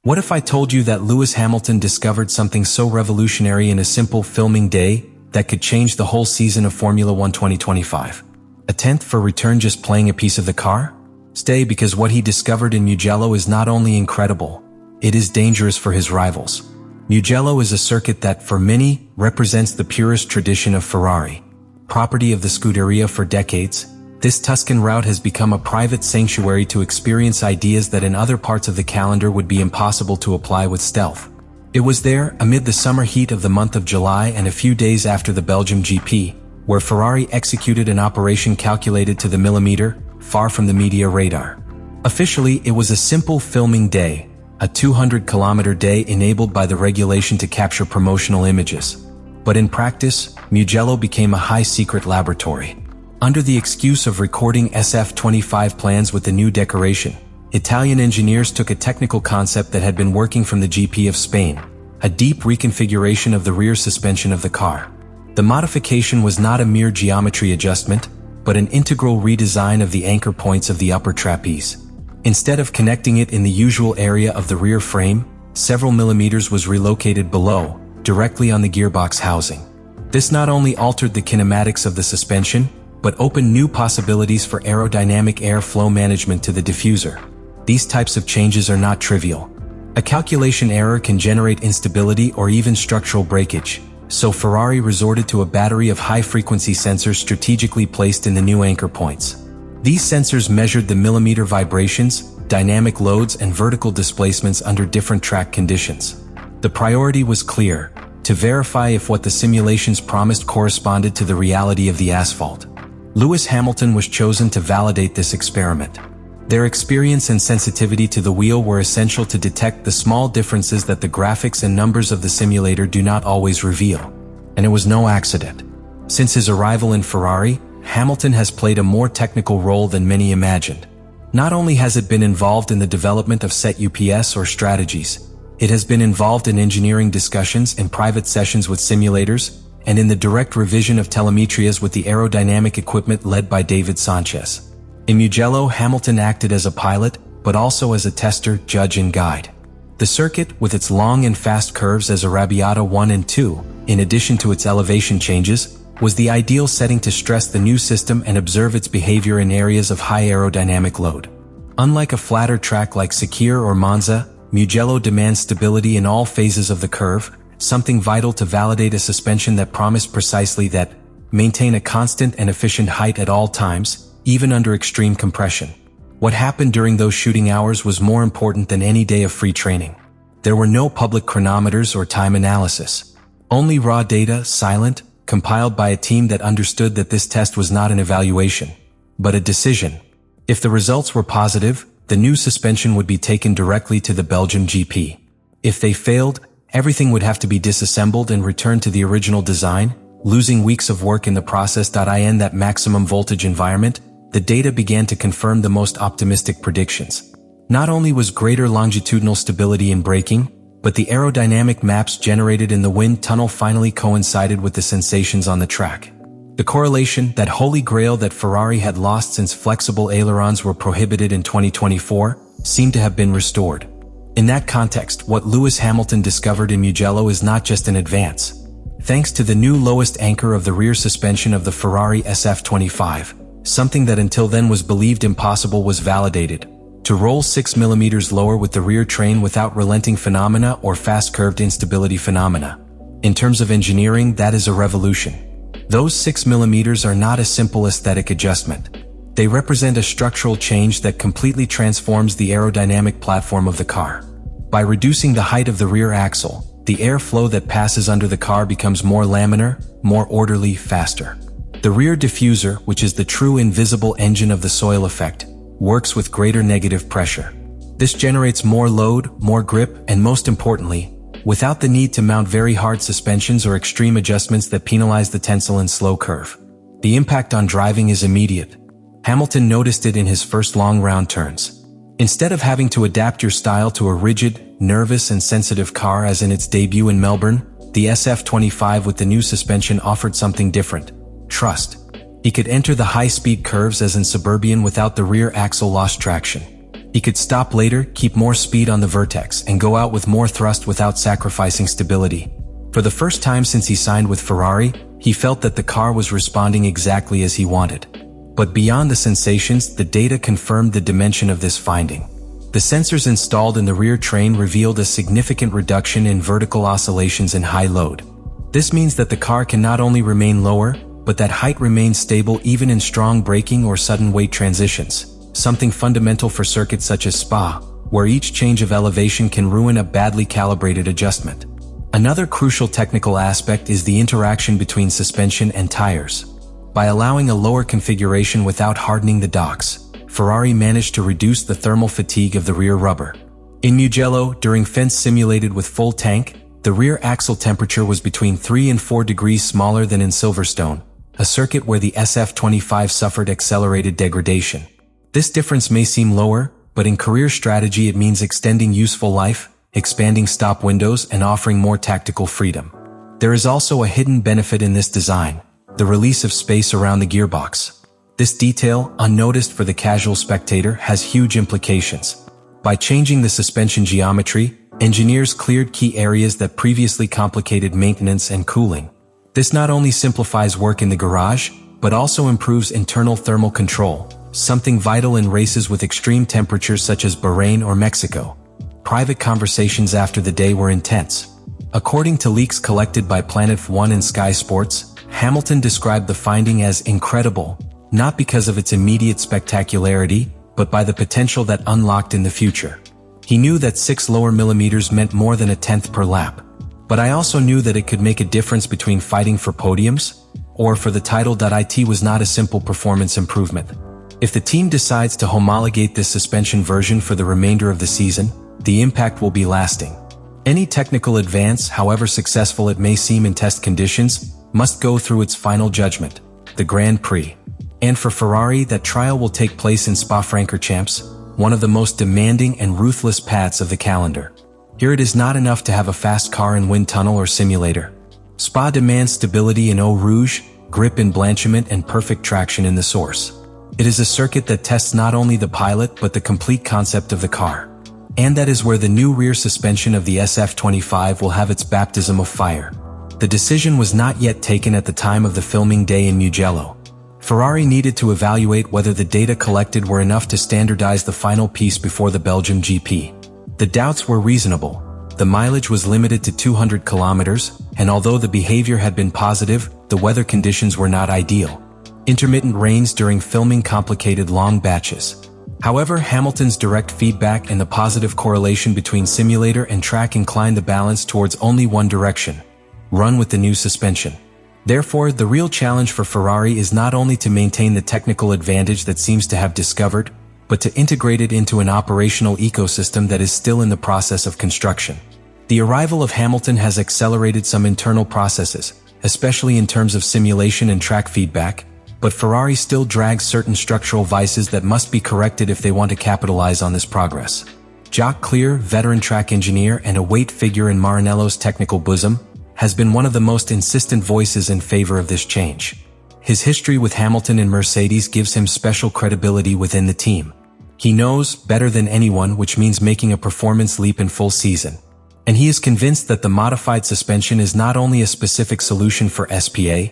What if I told you that Lewis Hamilton discovered something so revolutionary in a simple filming day that could change the whole season of Formula 1 2025? A tenth for return just playing a piece of the car? Stay, because what he discovered in Mugello is not only incredible, it is dangerous for his rivals. Mugello is a circuit that, for many, represents the purest tradition of Ferrari. Property of the Scuderia for decades, this Tuscan route has become a private sanctuary to experience ideas that in other parts of the calendar would be impossible to apply with stealth. It was there, amid the summer heat of the month of July and a few days after the Belgian GP, where Ferrari executed an operation calculated to the millimeter, far from the media radar. Officially, it was a simple filming day, a 200-kilometer day enabled by the regulation to capture promotional images. But in practice, Mugello became a high-secret laboratory. Under the excuse of recording SF25 plans with the new decoration, Italian engineers took a technical concept that had been working from the GP of Spain, a deep reconfiguration of the rear suspension of the car. The modification was not a mere geometry adjustment, but an integral redesign of the anchor points of the upper trapeze. Instead of connecting it in the usual area of the rear frame, several millimeters was relocated below, directly on the gearbox housing. This not only altered the kinematics of the suspension, but opened new possibilities for aerodynamic airflow management to the diffuser. These types of changes are not trivial. A calculation error can generate instability or even structural breakage, so Ferrari resorted to a battery of high-frequency sensors strategically placed in the new anchor points. These sensors measured the millimeter vibrations, dynamic loads, and vertical displacements under different track conditions. The priority was clear: to verify if what the simulations promised corresponded to the reality of the asphalt. Lewis Hamilton was chosen to validate this experiment. Their experience and sensitivity to the wheel were essential to detect the small differences that the graphics and numbers of the simulator do not always reveal. And it was no accident. Since his arrival in Ferrari, Hamilton has played a more technical role than many imagined. Not only has it been involved in the development of set UPS or strategies, it has been involved in engineering discussions and private sessions with simulators, and in the direct revision of telemetrias with the aerodynamic equipment led by David Sanchez. In Mugello, Hamilton acted as a pilot, but also as a tester, judge, and guide. The circuit, with its long and fast curves as Arrabbiata 1 and 2, in addition to its elevation changes, was the ideal setting to stress the new system and observe its behavior in areas of high aerodynamic load. Unlike a flatter track like Sakir or Monza, Mugello demands stability in all phases of the curve, something vital to validate a suspension that promised precisely that: maintain a constant and efficient height at all times, even under extreme compression. What happened during those shooting hours was more important than any day of free training. There were no public chronometers or time analysis. Only raw data, silent, compiled by a team that understood that this test was not an evaluation, but a decision. If the results were positive, the new suspension would be taken directly to the Belgian GP. If they failed, everything would have to be disassembled and returned to the original design, losing weeks of work in the process. In that maximum voltage environment, the data began to confirm the most optimistic predictions. Not only was greater longitudinal stability in braking, but the aerodynamic maps generated in the wind tunnel finally coincided with the sensations on the track. The correlation, that holy grail that Ferrari had lost since flexible ailerons were prohibited in 2024, seemed to have been restored. In that context, what Lewis Hamilton discovered in Mugello is not just an advance. Thanks to the new lowest anchor of the rear suspension of the Ferrari SF25, something that until then was believed impossible was validated. To roll 6 millimeters lower with the rear train without relenting phenomena or fast curved instability phenomena. In terms of engineering, that is a revolution. Those 6 millimeters are not a simple aesthetic adjustment. They represent a structural change that completely transforms the aerodynamic platform of the car. By reducing the height of the rear axle, the airflow that passes under the car becomes more laminar, more orderly, faster. The rear diffuser, which is the true invisible engine of the soil effect, works with greater negative pressure. This generates more load, more grip, and most importantly, without the need to mount very hard suspensions or extreme adjustments that penalize the tensile and slow curve. The impact on driving is immediate. Hamilton noticed it in his first long round turns. Instead of having to adapt your style to a rigid, nervous, and sensitive car as in its debut in Melbourne, the SF25 with the new suspension offered something different: trust. He could enter the high-speed curves as in Suburban without the rear axle lost traction. He could stop later, keep more speed on the vertex, and go out with more thrust without sacrificing stability. For the first time since he signed with Ferrari, he felt that the car was responding exactly as he wanted. But beyond the sensations, the data confirmed the dimension of this finding. The sensors installed in the rear train revealed a significant reduction in vertical oscillations in high load. This means that the car can not only remain lower, but that height remains stable even in strong braking or sudden weight transitions, something fundamental for circuits such as Spa, where each change of elevation can ruin a badly calibrated adjustment. Another crucial technical aspect is the interaction between suspension and tires. By allowing a lower configuration without hardening the docks, Ferrari managed to reduce the thermal fatigue of the rear rubber. In Mugello, during fence simulated with full tank, the rear axle temperature was between 3 and 4 degrees smaller than in Silverstone, a circuit where the SF25 suffered accelerated degradation. This difference may seem lower, but in career strategy it means extending useful life, expanding stop windows, and offering more tactical freedom. There is also a hidden benefit in this design: the release of space around the gearbox. This detail, unnoticed for the casual spectator, has huge implications. By changing the suspension geometry, engineers cleared key areas that previously complicated maintenance and cooling. This not only simplifies work in the garage, but also improves internal thermal control, something vital in races with extreme temperatures such as Bahrain or Mexico. Private conversations after the day were intense. According to leaks collected by Planet F1 and Sky Sports, Hamilton described the finding as incredible, not because of its immediate spectacularity, but by the potential that unlocked in the future. He knew that 6 lower millimeters meant more than a tenth per lap. But I also knew that it could make a difference between fighting for podiums or for the title. It was not a simple performance improvement. If the team decides to homologate this suspension version for the remainder of the season, the impact will be lasting. Any technical advance, however successful it may seem in test conditions, must go through its final judgment, the Grand Prix. And for Ferrari, that trial will take place in Spa-Francorchamps, one of the most demanding and ruthless paths of the calendar. Here it is not enough to have a fast car in wind tunnel or simulator. Spa demands stability in Eau Rouge, grip in Blanchiment, and perfect traction in the source. It is a circuit that tests not only the pilot but the complete concept of the car. And that is where the new rear suspension of the SF25 will have its baptism of fire. The decision was not yet taken at the time of the filming day in Mugello. Ferrari needed to evaluate whether the data collected were enough to standardize the final piece before the Belgium GP. The doubts were reasonable. The mileage was limited to 200 kilometers, and although the behavior had been positive, the weather conditions were not ideal. Intermittent rains during filming complicated long batches. However, Hamilton's direct feedback and the positive correlation between simulator and track inclined the balance towards only one direction: run with the new suspension. Therefore, the real challenge for Ferrari is not only to maintain the technical advantage that seems to have discovered, but to integrate it into an operational ecosystem that is still in the process of construction. The arrival of Hamilton has accelerated some internal processes, especially in terms of simulation and track feedback, but Ferrari still drags certain structural vices that must be corrected if they want to capitalize on this progress. Jacques Clear, veteran track engineer and a weight figure in Maranello's technical bosom, has been one of the most insistent voices in favor of this change. His history with Hamilton and Mercedes gives him special credibility within the team. He knows better than anyone, which means making a performance leap in full season. And he is convinced that the modified suspension is not only a specific solution for SPA,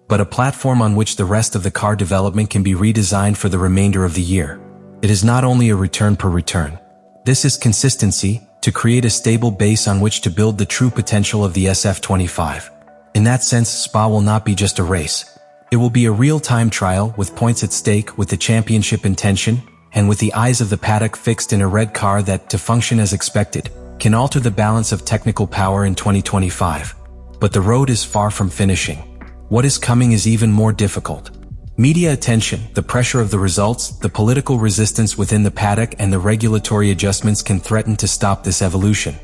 but a platform on which the rest of the car development can be redesigned for the remainder of the year. It is not only a return per return. This is consistency, to create a stable base on which to build the true potential of the SF25. In that sense, Spa will not be just a race. It will be a real-time trial with points at stake, with the championship in tension, and with the eyes of the paddock fixed in a red car that, to function as expected, can alter the balance of technical power in 2025. But the road is far from finishing. What is coming is even more difficult. Media attention, the pressure of the results, the political resistance within the paddock, and the regulatory adjustments can threaten to stop this evolution.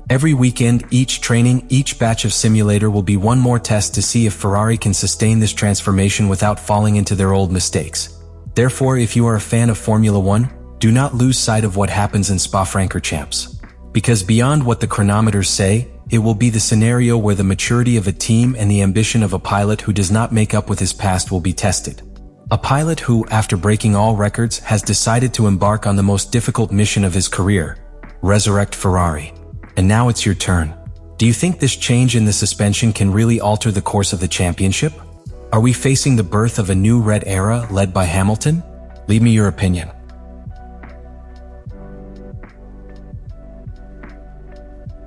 Every weekend, each training, each batch of simulator will be one more test to see if Ferrari can sustain this transformation without falling into their old mistakes. Therefore, if you are a fan of Formula One, do not lose sight of what happens in Spa-Francorchamps. Because beyond what the chronometers say, it will be the scenario where the maturity of a team and the ambition of a pilot who does not make up with his past will be tested. A pilot who, after breaking all records, has decided to embark on the most difficult mission of his career, resurrect Ferrari. And now it's your turn. Do you think this change in the suspension can really alter the course of the championship? Are we facing the birth of a new red era led by Hamilton? Leave me your opinion.